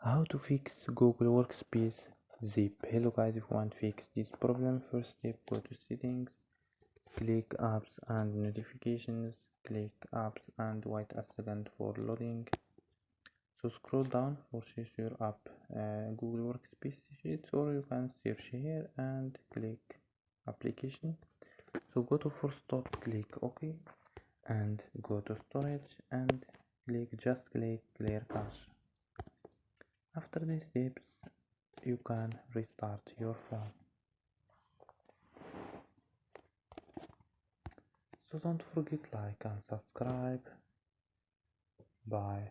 How to fix Google Workspace zip. Hello guys, if you want to fix this problem, first step, go to settings, click apps and notifications, click apps and wait a second for loading. So scroll down for choose your app, Google Workspace sheets, or you can search here and click application. So go to force stop, click OK, and go to storage and just click clear cache. After these steps, you can restart your phone. So don't forget like and subscribe. Bye.